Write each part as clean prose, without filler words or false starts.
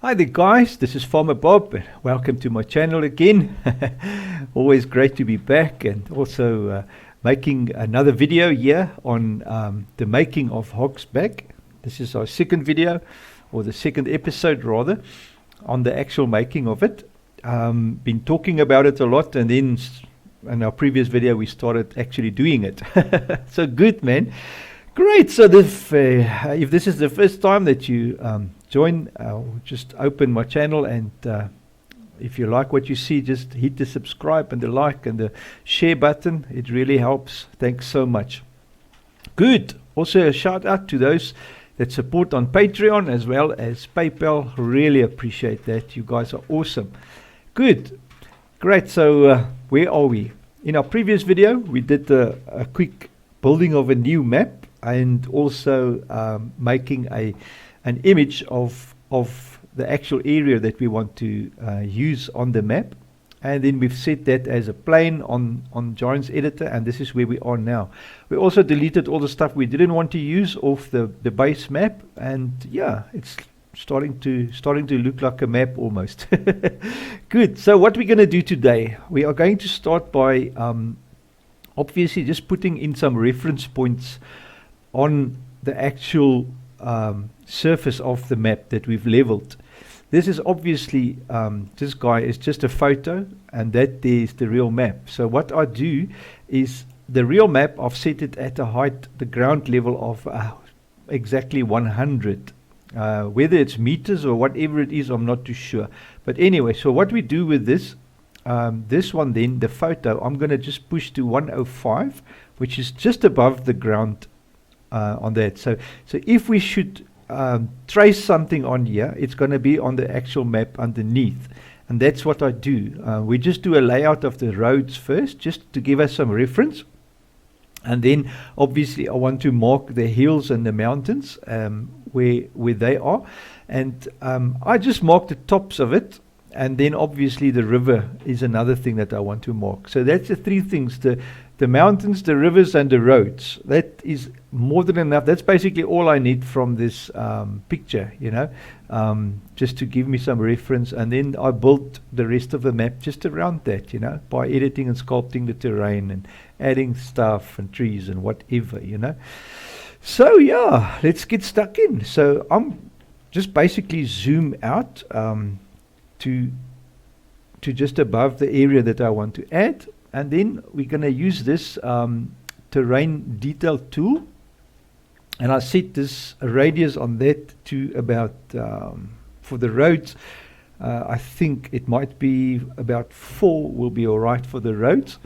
Hi there guys, this is Farmer Bob and welcome to my channel again. Always great to be back and also making another video here on the making of Hoggsback. This is our second video, or the second episode rather, on the actual making of it. Been talking about it a lot, and then in our previous video we started actually doing it. So good, man. Great. So if this is the first time that you join, just open my channel, and if you like what you see, just hit the subscribe and the like and the share button. It really helps. Thanks so much. Good. Also a shout out to those that support on Patreon as well as PayPal. Really appreciate that. You guys are awesome. Good. Great. So where are we? In our previous video we did a quick building of a new map, and also making an image of the actual area that we want to use on the map. And then we've set that as a plane on Giant's editor, and this is where we are now. We also deleted all the stuff we didn't want to use off the base map, and yeah, it's starting to look like a map almost. Good. So what we're going to do today, we are going to start by obviously just putting in some reference points on the actual surface of the map that we've leveled. This is obviously, this guy is just a photo, and that there is the real map. So what I do is, the real map, I've set it at a height, the ground level of exactly 100. Whether it's meters or whatever it is, I'm not too sure. But anyway, so what we do with this, this one then, the photo, I'm going to just push to 105, which is just above the ground on that. So if we should trace something on here, it's going to be on the actual map underneath, and that's what I do. We just do a layout of the roads first, just to give us some reference, and then obviously I want to mark the hills and the mountains where they are, and I just mark the tops of it. And then obviously the river is another thing that I want to mark. So that's the three things: the mountains, the rivers, and the roads. That is more than enough. That's basically all I need from this picture, just to give me some reference. And then I built the rest of the map just around that, by editing and sculpting the terrain and adding stuff and trees and whatever, So yeah, let's get stuck in. So I'm just basically zoom out to just above the area that I want to add, and then we're going to use this terrain detail tool, and I set this radius on that to about for the roads, I think it might be about 4 will be alright for the roads.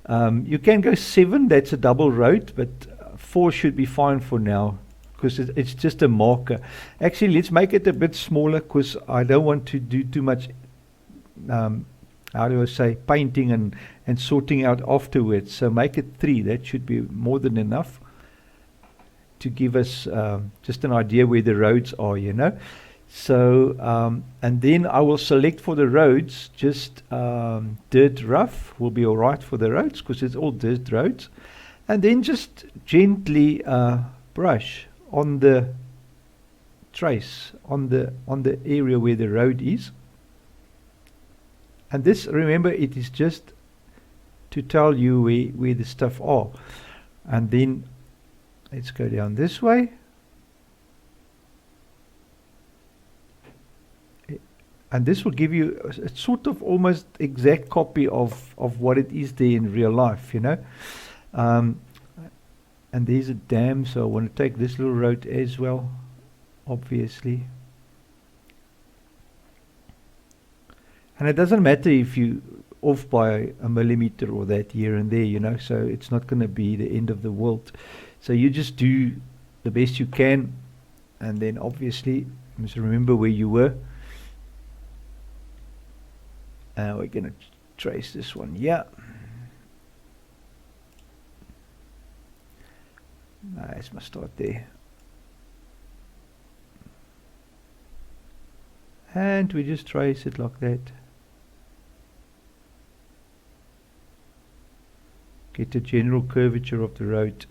You can go 7, that's a double road, but 4 should be fine for now, because it's just a marker. Actually, let's make it a bit smaller, because I don't want to do too much how do I say, painting and sorting out afterwards. So make it 3. That should be more than enough to give us just an idea where the roads are, So and then I will select for the roads just dirt rough will be alright for the roads, because it's all dirt roads, and then just gently brush on the trace on the area where the road is. And this, remember, it is just to tell you where the stuff are. And then let's go down this way, and this will give you a sort of almost exact copy of what it is there in real life, and there's a dam, so I want to take this little road as well, obviously. And it doesn't matter if you off by a millimeter or that here and there, so it's not going to be the end of the world. So you just do the best you can, and then obviously just remember where you were. We're going to trace this one, yeah. Nice, must start there. And we just trace it like that. Get the general curvature of the road.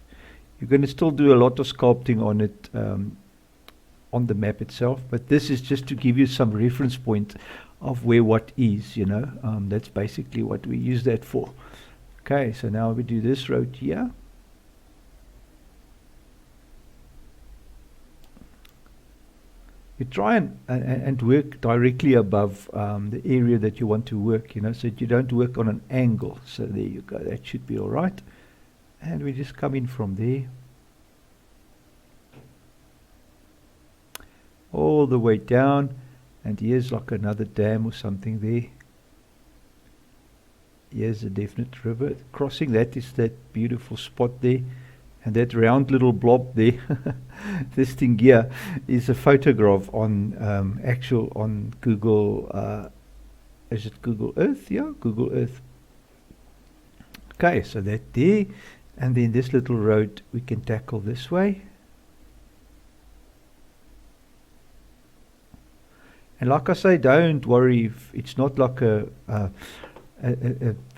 You're going to still do a lot of sculpting on it on the map itself, but this is just to give you some reference point of where what is, you know. That's basically what we use that for. Okay, so now we do this road here. You try and work directly above the area that you want to work, you know, so that you don't work on an angle. So there you go, that should be all right. And we just come in from there all the way down, and here's like another dam or something there. Here's a definite river crossing. That is that beautiful spot there, and that round little blob there. This thing here is a photograph on on Google. Is it Google Earth? Yeah, Google Earth. Okay, so that there, and then this little road we can tackle this way. And like I say, don't worry if it's not like a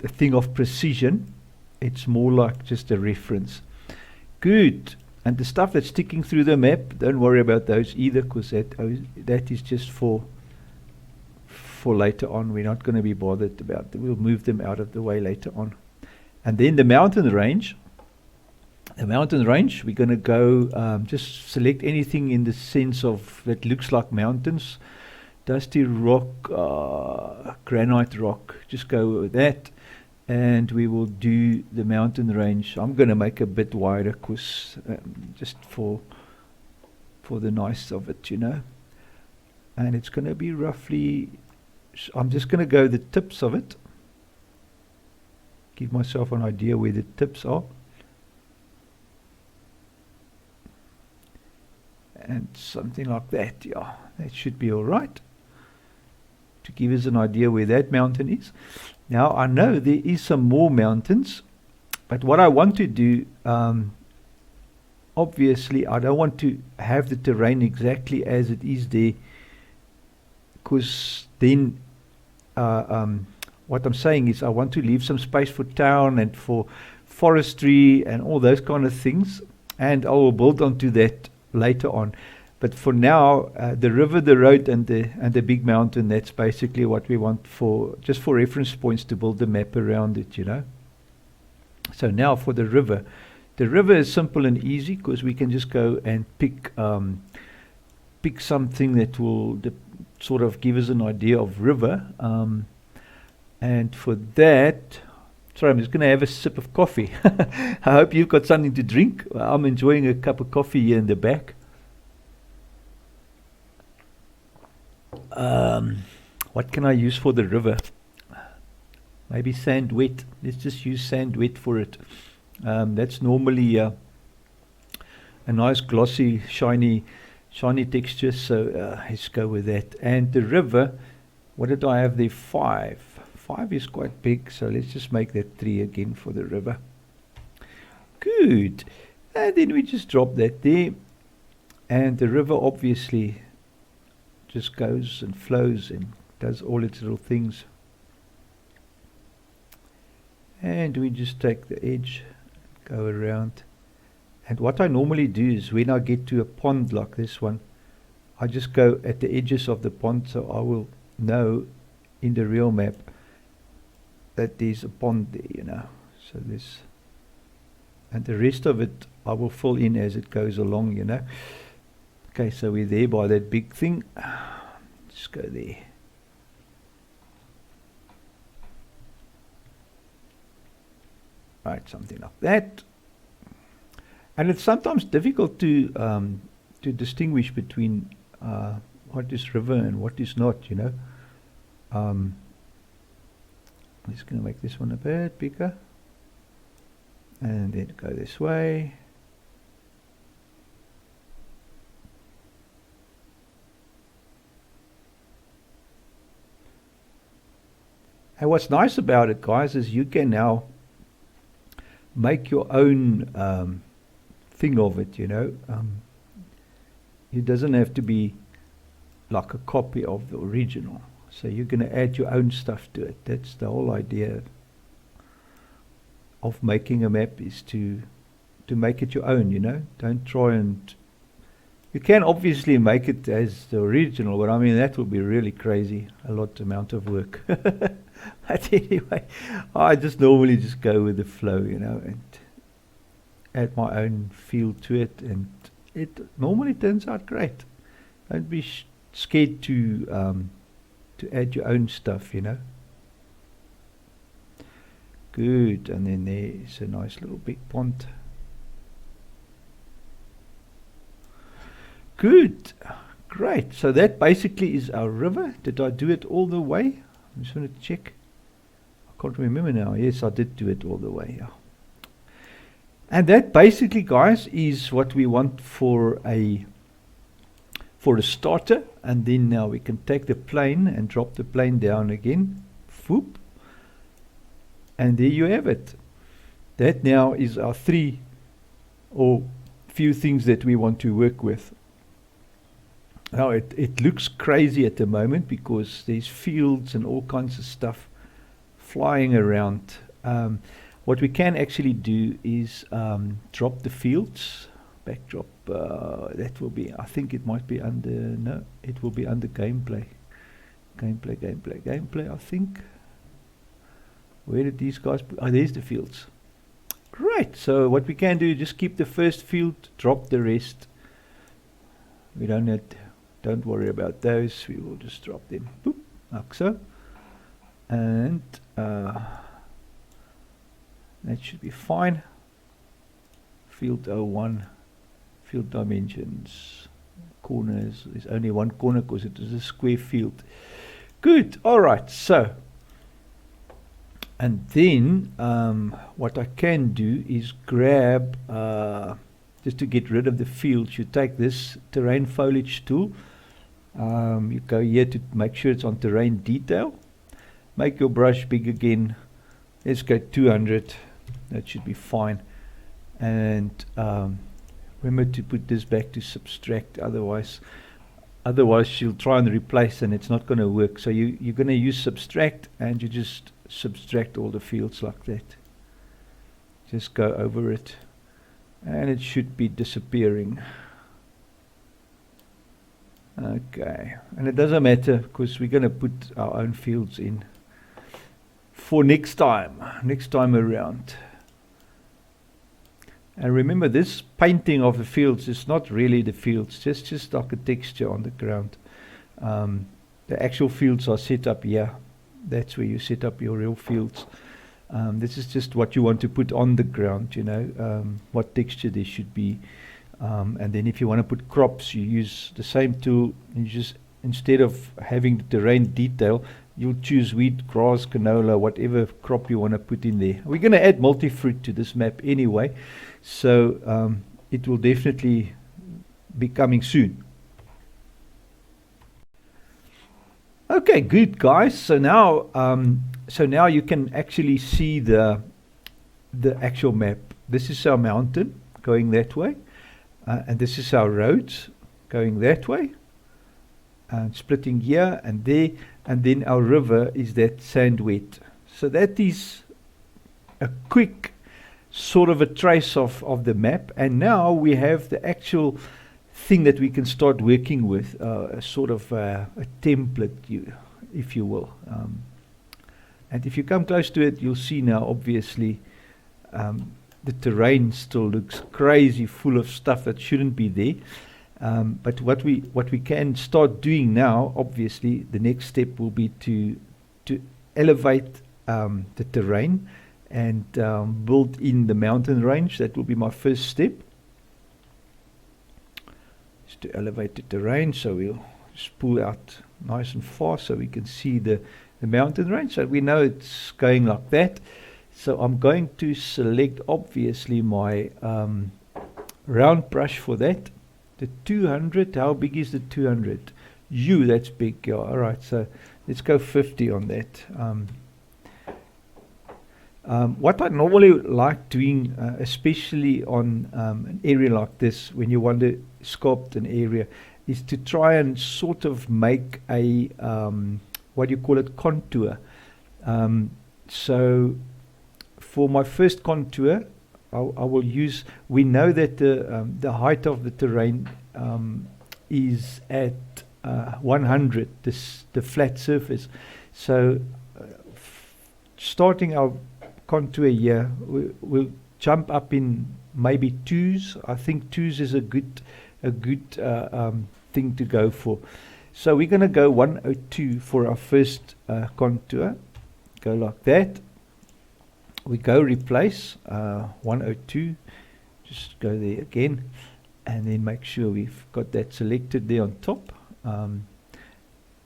thing of precision. It's more like just a reference. Good. And the stuff that's sticking through the map, don't worry about those either, because that is just for later on. We're not going to be bothered about them. We'll move them out of the way later on. And then the mountain range. The mountain range, we're going to go just select anything in the sense of that looks like mountains. Dusty rock, granite rock, just go with that, and we will do the mountain range. I'm going to make a bit wider, cause just for the nice of it, you know. And it's going to be roughly, I'm just going to go the tips of it, give myself an idea where the tips are, and something like that. Yeah, that should be all right, to give us an idea where that mountain is. Now I know there is some more mountains, but what I want to do, obviously I don't want to have the terrain exactly as it is there, because then what I'm saying is I want to leave some space for town and for forestry and all those kind of things, and I will build onto that later on. But for now, the river, the road, and the big mountain, that's basically what we want for, just for reference points to build the map around it, you know. So now for the river. The river is simple and easy, because we can just go and pick something that will sort of give us an idea of river. And for that, sorry, I'm just going to have a sip of coffee. I hope you've got something to drink. I'm enjoying a cup of coffee here in the back. What can I use for the river? Maybe sand wet. Let's just use sand wet for it. That's normally a nice glossy shiny texture, so let's go with that. And the river, what did I have there? 5 is quite big, so let's just make that 3 again for the river. Good. And then we just drop that there, and the river obviously just goes and flows and does all its little things. And we just take the edge, go around. And what I normally do is when I get to a pond like this one, I just go at the edges of the pond, so I will know in the real map that there's a pond there, you know. So this, and the rest of it I will fill in as it goes along, you know. Okay, so we're there by that big thing. Just go there. Right, something like that. And it's sometimes difficult to distinguish between what is river and what is not, you know. I'm just going to make this one a bit bigger, and then go this way. And what's nice about it, guys, is you can now make your own thing of it, you know. It doesn't have to be like a copy of the original. So you're going to add your own stuff to it. That's the whole idea of making a map, is to make it your own, you know. Don't try and You can obviously make it as the original, but I mean that would be really crazy, a lot amount of work. But anyway, I just normally just go with the flow, you know, and add my own feel to it, and it normally turns out great. Don't be scared to add your own stuff, you know. Good, and then there's a nice little big pond. Good, great. So that basically is our river. Did I do it all the way? I just want to check. I can't remember now. Yes, I did do it all the way. Yeah. And that basically, guys, is what we want for a starter. And then now we can take the plane and drop the plane down again. Whoop. And there you have it. That now is our three or few things that we want to work with. Now it looks crazy at the moment because there's fields and all kinds of stuff flying around. What we can actually do is drop the fields, backdrop. That will be, I think it might be under, no, it will be under gameplay. Gameplay, I think. Where did these guys put? Oh, there's the fields. Great. So what we can do is just keep the first field, drop the rest. We don't worry about those. We will just drop them. Boop, like so. And that should be fine. Field 01, field dimensions, corners. There's only one corner because it is a square field. Good. All right. So, and then what I can do is grab, just to get rid of the fields, you take this terrain foliage tool. You go here to make sure it's on terrain detail. Make your brush big again. Let's go 200. That should be fine. And remember to put this back to subtract. Otherwise she'll try and replace and it's not going to work. So you're going to use subtract, and you just subtract all the fields like that. Just go over it, and it should be disappearing. Okay, and it doesn't matter because we're going to put our own fields in for next time around. And remember, this painting of the fields is not really the fields, just like a texture on the ground. The actual fields are set up here. That's where you set up your real fields. This is just what you want to put on the ground, you know, what texture there should be. And then if you want to put crops, you use the same tool. You just, instead of having the terrain detail, you'll choose wheat, grass, canola, whatever crop you want to put in there. We're going to add multi-fruit to this map anyway, so it will definitely be coming soon. Okay, good guys. So now you can actually see the actual map. This is our mountain going that way. And this is our roads going that way, and splitting here and there, and then our river is that sand wet. So that is a quick sort of a trace of the map, and now we have the actual thing that we can start working with, a sort of a template, if you will. And if you come close to it, you'll see now obviously the terrain still looks crazy, full of stuff that shouldn't be there. But what we can start doing now, obviously, the next step will be to elevate the terrain and build in the mountain range. That will be my first step, is to elevate the terrain. So we'll just pull out nice and far so we can see the mountain range. So we know it's going like that. So I'm going to select obviously my round brush for that. The 200, how big is the 200? That's big. Yeah, alright, so let's go 50 on that. What I normally like doing, especially on an area like this, when you want to sculpt an area, is to try and sort of make a, what do you call it, contour. So for my first contour, I will use, we know that the height of the terrain is at 100, the flat surface. So starting our contour here, we'll jump up in maybe 2s. I think 2s is a good thing to go for. So we're going to go 102 for our first contour. Go like that. We go replace 102. Just go there again, and then make sure we've got that selected there on top. And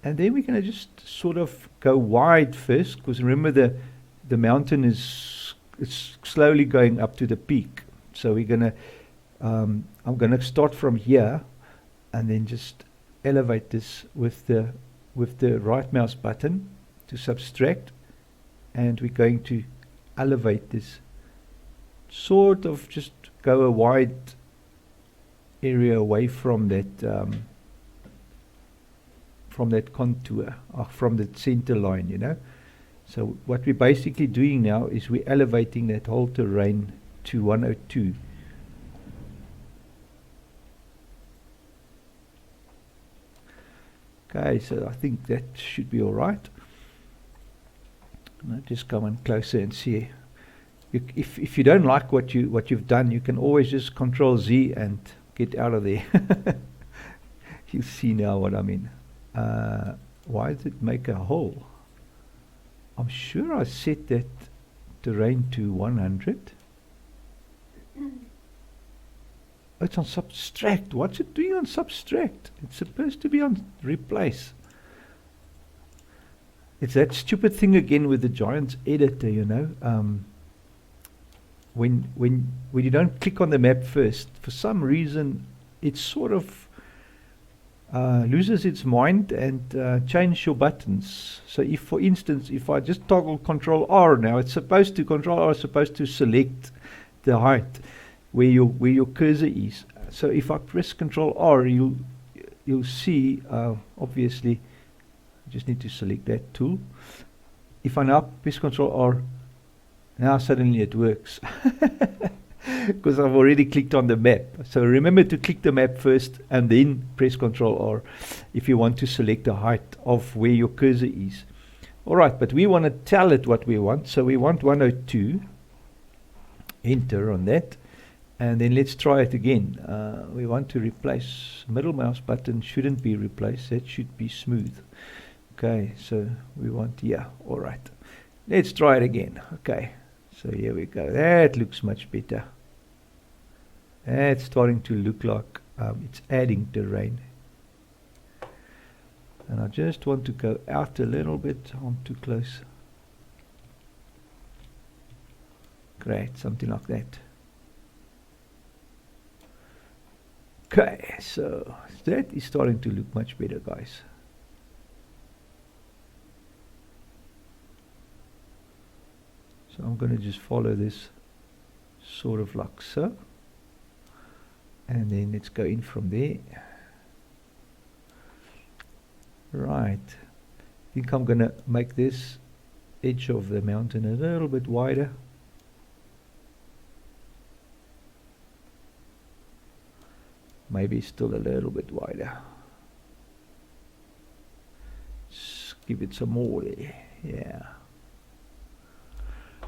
then we're going to just sort of go wide first, because remember the mountain is slowly going up to the peak. So we're going to I'm going to start from here, and then just elevate this with the right mouse button to subtract, and we're going to elevate this, sort of just go a wide area away from that contour, from the center line, you know. So what we're basically doing now is we're elevating that whole terrain to 102. Okay, so I think that should be all right. Now just come in closer and see. If you don't like what you've done, you can always just Control Z and get out of there. You see now what I mean. Why does it make a hole? I'm sure I set that terrain to 100. Oh, it's on subtract. What's it doing on subtract? It's supposed to be on replace. It's that stupid thing again with the Giants editor, you know. When you don't click on the map first, for some reason it sort of loses its mind and change your buttons. So if, for instance, if I just toggle Control R now, it's supposed to Control R is supposed to select the height where your cursor is. So if I press Control R, you'll see obviously I just need to select that tool. If I now press Control R, now suddenly it works. Because I've already clicked on the map. So remember to click the map first and then press Control R if you want to select the height of where your cursor is. Alright, but we want to tell it what we want. So we want 102. Enter on that. And then let's try it again. We want to replace, middle mouse button shouldn't be replaced. That should be smooth. Okay, so we want, yeah, alright. Let's try it again. Okay, so here we go. That looks much better. That's starting to look like it's adding terrain. And I just want to go out a little bit. I'm too close. Great, something like that. Okay, so that is starting to look much better, guys. So I'm going to just follow this sort of like so. And then let's go in from there. Right. I think I'm going to make this edge of the mountain a little bit wider. Maybe still a little bit wider. Just give it some more there. Yeah.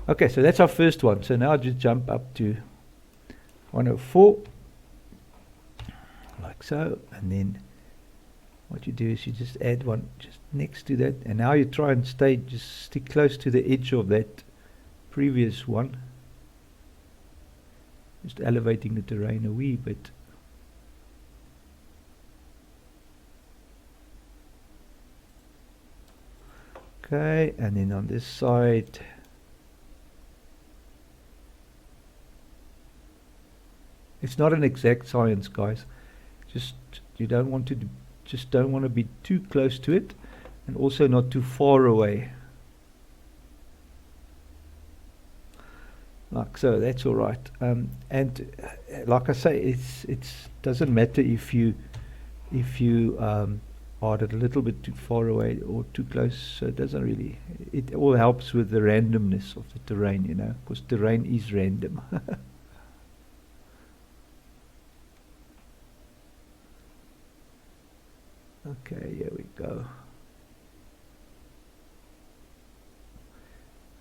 Okay, so that's our first one. So now just jump up to 104. Like so. And then what you do is you just add one just next to that. And now you try and just stick close to the edge of that previous one. Just elevating the terrain a wee bit. Okay, and then on this side, it's not an exact science, guys. Just you don't want to don't want to be too close to it, and also not too far away. Like so, that's all right. And like I say, it's doesn't matter if you are a little bit too far away or too close. So it doesn't really. It all helps with the randomness of the terrain, you know, because terrain is random. Okay, here we go.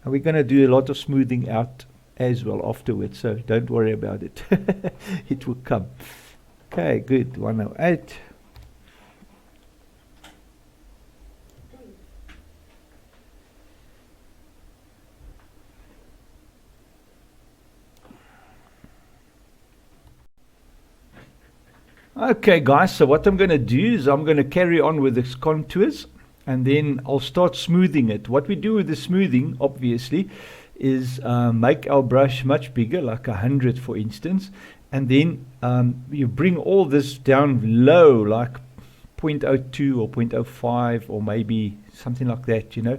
And we're going to do a lot of smoothing out as well afterwards, so don't worry about it. It will come. Okay, good. 108. Okay guys, so what I'm going to do is I'm going to carry on with this contours, and then I'll start smoothing it. What we do with the smoothing, obviously, is make our brush much bigger, like 100 for instance, and then you bring all this down low, like 0.02 or 0.05 or maybe something like that, you know,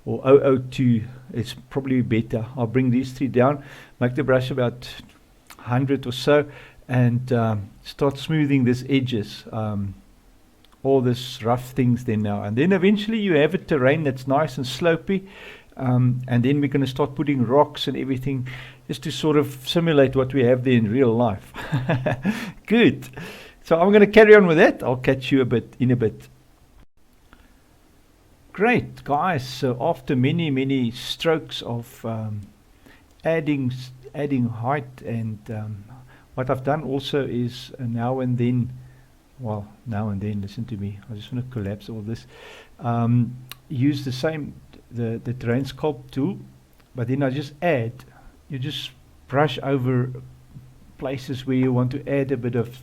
or 0.02 is probably better. I'll bring these three down, make the brush about 100 or so, and start smoothing these edges, all this rough things then now. And then eventually you have a terrain that's nice and slopey, and then we're going to start putting rocks and everything just to sort of simulate what we have there in real life. Good. So I'm going to carry on with that. I'll catch you in a bit. Great, guys. So after many strokes of adding height, and what I've done also is now and then, listen to me, I just want to collapse all this, use the same, the terrain sculpt tool, but then I just add, you just brush over places where you want to add a bit of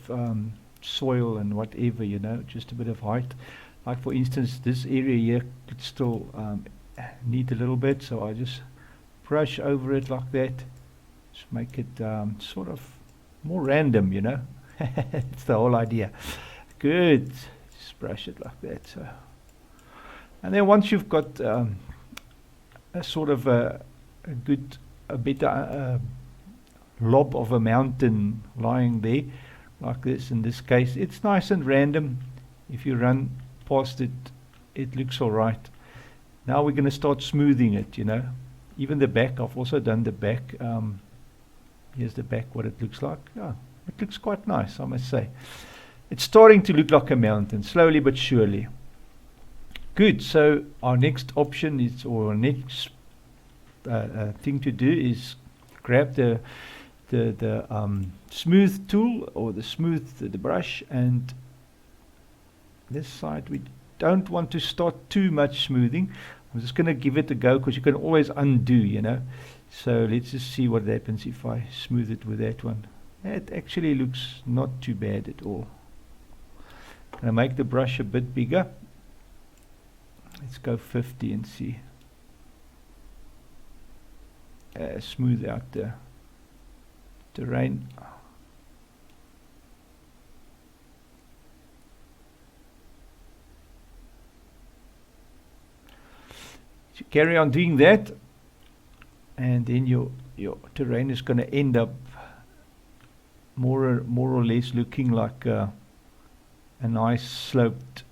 soil and whatever, you know, just a bit of height. Like for instance, this area here could still need a little bit, so I just brush over it like that, just make it sort of more random, you know. It's the whole idea. Good. Just brush it like that. So, and then once you've got a sort of a better lob of a mountain lying there, like this. In this case, it's nice and random. If you run past it, it looks all right. Now we're going to start smoothing it, you know. Even the back, I've also done the back. Here's the back, what it looks like. Oh, it looks quite nice, I must say. It's starting to look like a mountain, slowly but surely. Good, so our next option is, or next thing to do is grab the smooth tool, or the brush, and this side we don't want to start too much smoothing. I'm just going to give it a go, because you can always undo, you know. So let's just see what happens if I smooth it with that one. It actually looks not too bad at all. I'm going to make the brush a bit bigger. Let's go 50 and see. Smooth out the terrain. So carry on doing that, and then your terrain is going to end up more or less looking like a nice sloped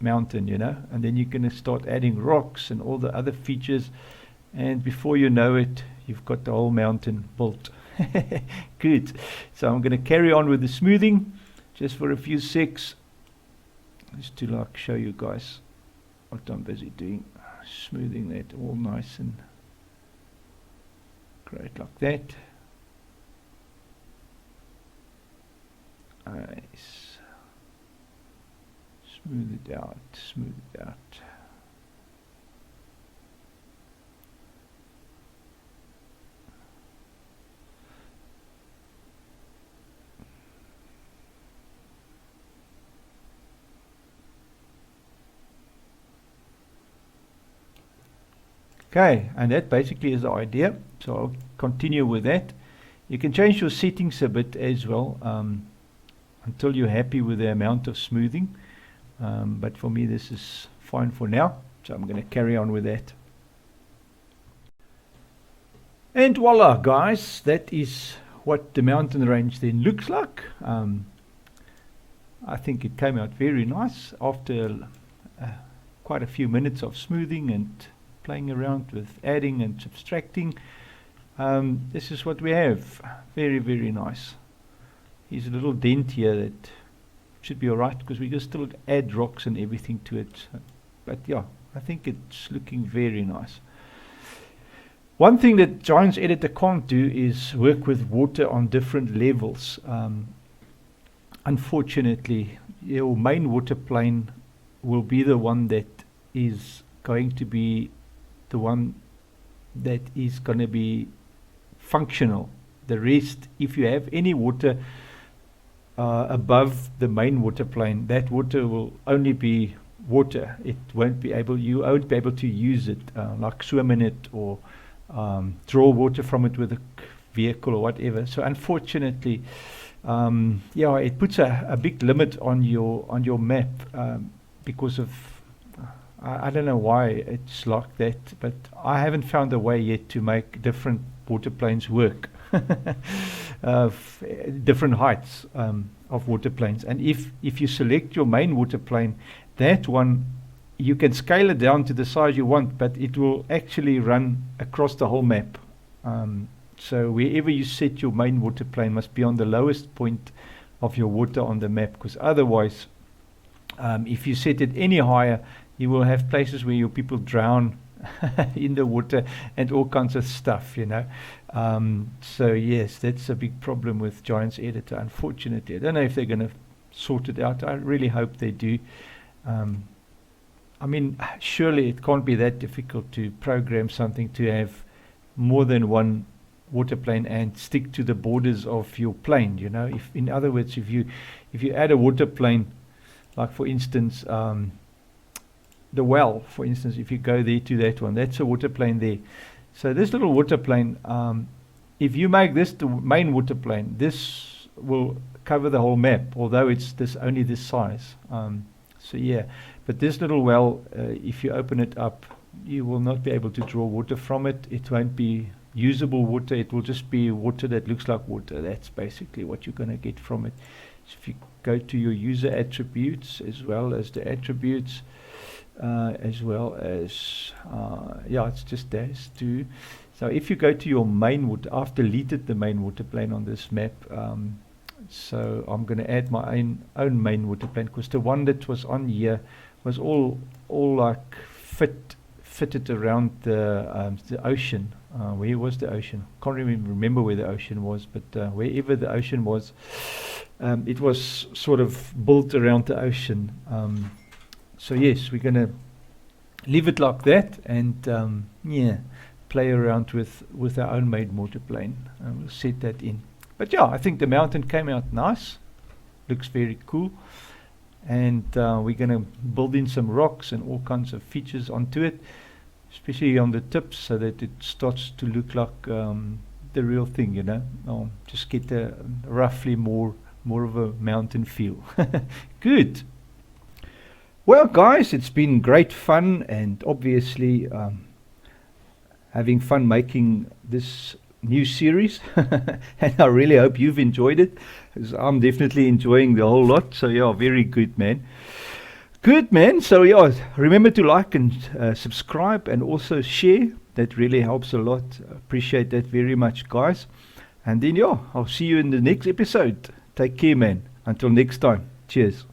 mountain, you know. And then you're going to start adding rocks and all the other features, and before you know it, you've got the whole mountain built. Good. So I'm going to carry on with the smoothing just for a few secs, just to like show you guys what I'm busy doing. Smoothing that all nice and great like that. Nice. Smooth it out, smooth it out. Okay, and that basically is the idea. So I'll continue with that. You can change your settings a bit as well, until you're happy with the amount of smoothing. But for me, this is fine for now. So I'm going to carry on with that. And voila, guys, that is what the mountain range then looks like. I think it came out very nice after quite a few minutes of smoothing and playing around with adding and subtracting. This is what we have. Very, very nice. Here's a little dent here that should be alright, because we can still add rocks and everything to it. So, but yeah, I think it's looking very nice. One thing that Giants Editor can't do is work with water on different levels. Unfortunately, your main water plane will be the one that is going to be the one that is going to be functional. The rest, if you have any water above the main water plane, that water will only be water. It won't be able, you won't be able to use it, like swim in it or draw water from it with a vehicle or whatever. So unfortunately, yeah, it puts a big limit on your map, because of I don't know why it's like that, but I haven't found a way yet to make different water planes work. Different heights of water planes, and if you select your main water plane, that one you can scale it down to the size you want, but it will actually run across the whole map. So wherever you set your main water plane must be on the lowest point of your water on the map, because otherwise, if you set it any higher, you will have places where your people drown in the water and all kinds of stuff, you know. So yes, that's a big problem with Giants Editor, unfortunately. I don't know if they're going to sort it out. I really hope they do. I mean, surely it can't be that difficult to program something to have more than one water plane and stick to the borders of your plane, you know. If, in other words, if you add a water plane, like for instance, the well, for instance, if you go there to that one, that's a water plane there. So this little water plane, if you make this the main water plane, this will cover the whole map, although it's only this size. So yeah, but this little well, if you open it up, you will not be able to draw water from it. It won't be usable water. It will just be water that looks like water. That's basically what you're going to get from it. So if you go to your user attributes, as well as the attributes, as well as yeah, it's just those two. So if you go to your main water, I've deleted the main water plane on this map, so I'm going to add my own main water plane, because the one that was on here was all like fitted around the ocean. Where was the ocean? Can't remember where the ocean was, but wherever the ocean was, it was sort of built around the ocean. So yes, we're going to leave it like that, and yeah, play around with our own made water plane. We'll set that in. But yeah, I think the mountain came out nice. Looks very cool. And we're going to build in some rocks and all kinds of features onto it, especially on the tips, so that it starts to look like the real thing, you know. Just get a roughly more of a mountain feel. Good. Well, guys, it's been great fun, and obviously having fun making this new series. And I really hope you've enjoyed it, because I'm definitely enjoying the whole lot. So yeah, very good, man. Good, man. So yeah, remember to like and subscribe, and also share. That really helps a lot. Appreciate that very much, guys. And then yeah, I'll see you in the next episode. Take care, man. Until next time. Cheers.